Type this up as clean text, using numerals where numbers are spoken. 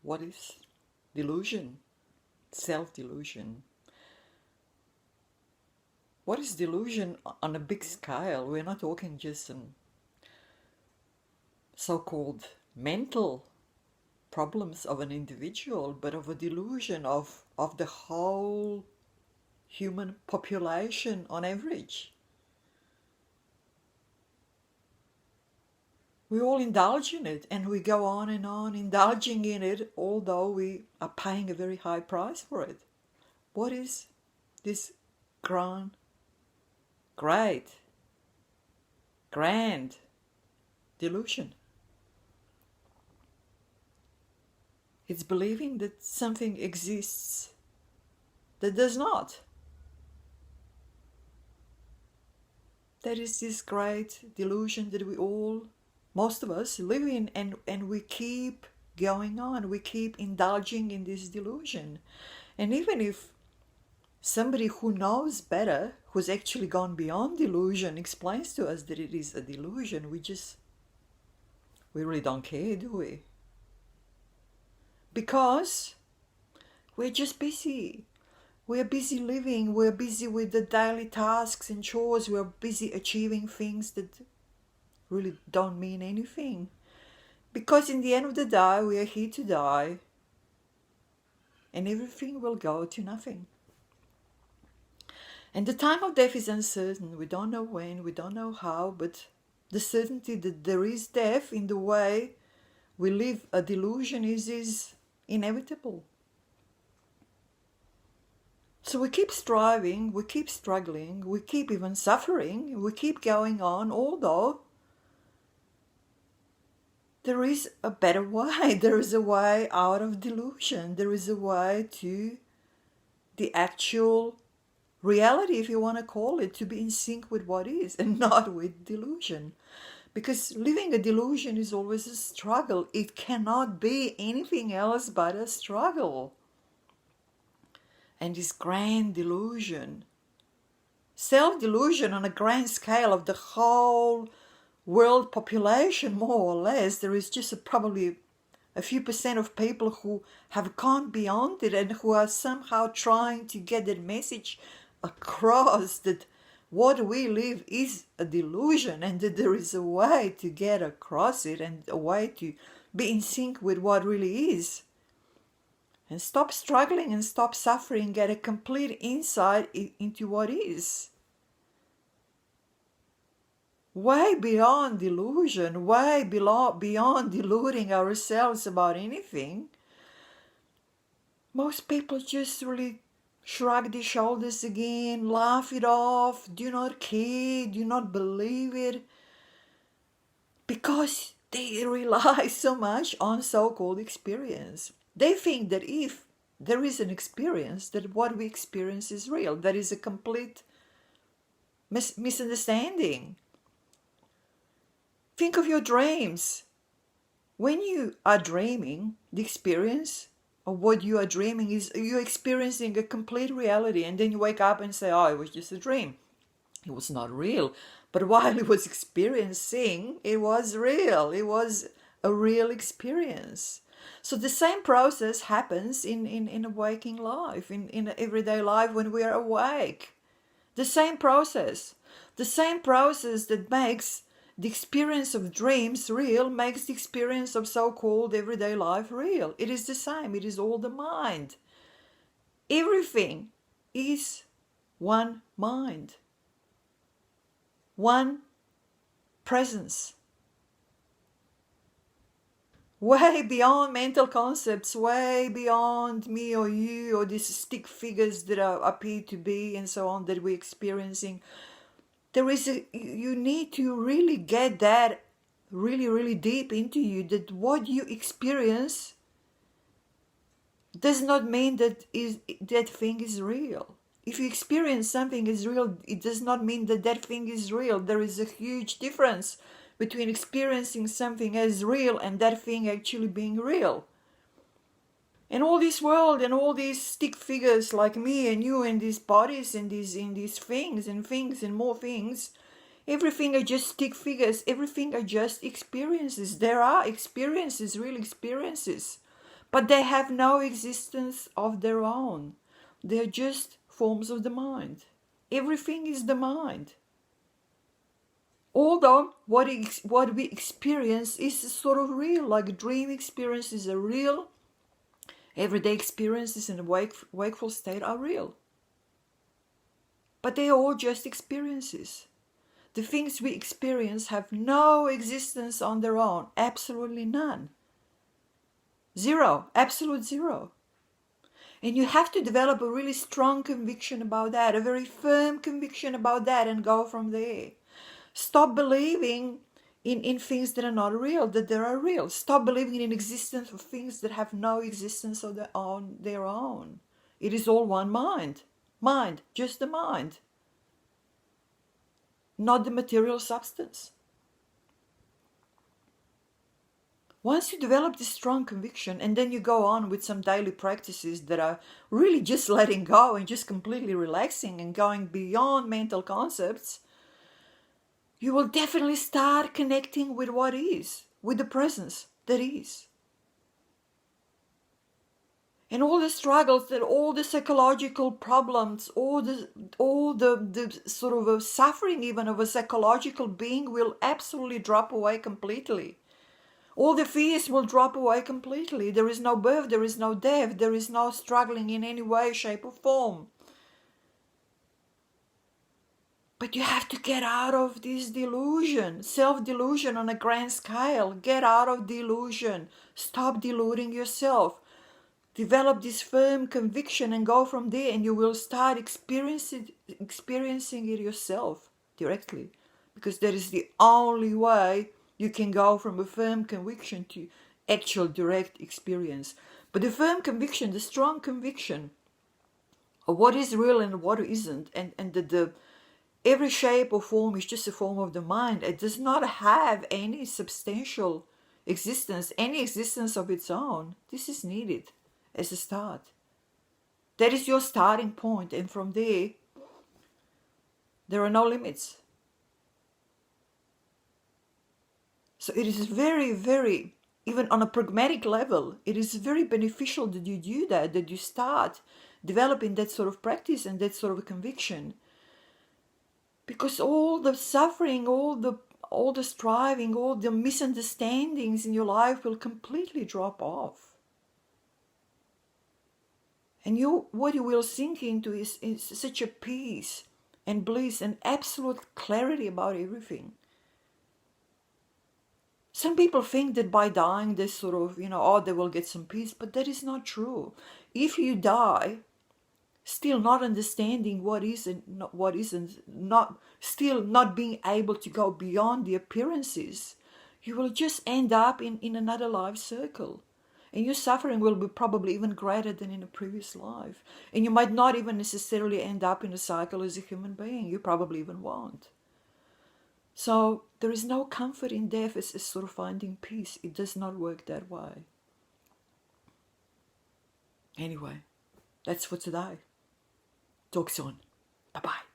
what is delusion? Self-delusion. What is delusion on a big scale? We're not talking just some so-called mental problems of an individual, but of a delusion of the whole human population on average. We all indulge in it, and we go on and on indulging in it, although we are paying a very high price for it. What is this grand delusion? It's believing that something exists that does not. That is this great delusion that we all, most of us, live in, and we keep going on. We keep indulging in this delusion. And even if somebody who knows better, who's actually gone beyond delusion, explains to us that it is a delusion, we really don't care, do we? Because we're just busy. We're busy living. We're busy with the daily tasks and chores. We're busy achieving things that really don't mean anything. Because in the end of the day, we are here to die. And everything will go to nothing. And the time of death is uncertain. We don't know when, we don't know how, but the certainty that there is death in the way we live a delusion is inevitable. So we keep striving, we keep struggling, we keep even suffering, we keep going on, although there is a better way. There is a way out of delusion. There is a way to the actual reality, if you want to call it, to be in sync with what is and not with delusion. Because living a delusion is always a struggle. It cannot be anything else but a struggle. And this grand delusion, self-delusion on a grand scale of the whole world population, more or less, there is just probably a few percent of people who have gone beyond it and who are somehow trying to get that message across, that what we live is a delusion and that there is a way to get across it and a way to be in sync with what really is. And stop struggling and stop suffering, get a complete insight into what is. Way beyond delusion, way beyond deluding ourselves about anything. Most people just really shrug their shoulders again, laugh it off, do not care, do not believe it, because they rely so much on so-called experience. They think that if there is an experience, that what we experience is real. That is a complete misunderstanding. Think of your dreams. When you are dreaming, the experience of what you are dreaming is you're experiencing a complete reality, and then you wake up and say, oh, it was just a dream. It was not real. But while it was experiencing, it was real. It was a real experience. So the same process happens in a waking life, in everyday life when we are awake. The same process. The same process that makes the experience of dreams real makes the experience of so-called everyday life real. It is the same. It is all the mind. Everything is one mind. One presence. Way beyond mental concepts, way beyond me or you or these stick figures that appear to be and so on that we're experiencing. You need to really get that really, really deep into you, that what you experience does not mean that thing is real. If you experience something is real, it does not mean that thing is real. There is a huge difference between experiencing something as real and that thing actually being real. And all this world and all these stick figures like me and you and these bodies and these things and more things, everything are just stick figures. Everything are just experiences. There are experiences, real experiences. But they have no existence of their own. They're just forms of the mind. Everything is the mind. Although what we experience is sort of real, like dream experiences are real, everyday experiences in a wakeful state are real. But they are all just experiences. The things we experience have no existence on their own, absolutely none. Zero, absolute zero. And you have to develop a really strong conviction about that, a very firm conviction about that, and go from there. Stop believing in things that are not real, that they are real. Stop believing in existence of things that have no existence of their own. It is all one mind. Mind, just the mind. Not the material substance. Once you develop this strong conviction, and then you go on with some daily practices that are really just letting go and just completely relaxing and going beyond mental concepts, you will definitely start connecting with what is, with the presence that is. And all the struggles, that all the psychological problems, all the sort of a suffering even of a psychological being will absolutely drop away completely. All the fears will drop away completely. There is no birth, there is no death, there is no struggling in any way, shape or form. But you have to get out of this delusion, self-delusion on a grand scale. Get out of delusion. Stop deluding yourself. Develop this firm conviction and go from there, and you will start experiencing it yourself directly. Because that is the only way you can go from a firm conviction to actual direct experience. But the firm conviction, the strong conviction of what is real and what isn't, and the every shape or form is just a form of the mind. It does not have any substantial existence, any existence of its own. This is needed as a start. That is your starting point, and from there are no limits. So it is very, very, even on a pragmatic level, it is very beneficial that you do that you start developing that sort of practice and that sort of conviction. Because all the suffering, all the striving, all the misunderstandings in your life will completely drop off. And what you will sink into is such a peace and bliss and absolute clarity about everything. Some people think that by dying they sort of, they will get some peace, but that is not true. If you die still not understanding what is and what isn't, still not being able to go beyond the appearances, you will just end up in another life circle. And your suffering will be probably even greater than in a previous life. And you might not even necessarily end up in a cycle as a human being. You probably even won't. So there is no comfort in death as sort of finding peace. It does not work that way. Anyway, that's for today. Talk soon. Bye-bye.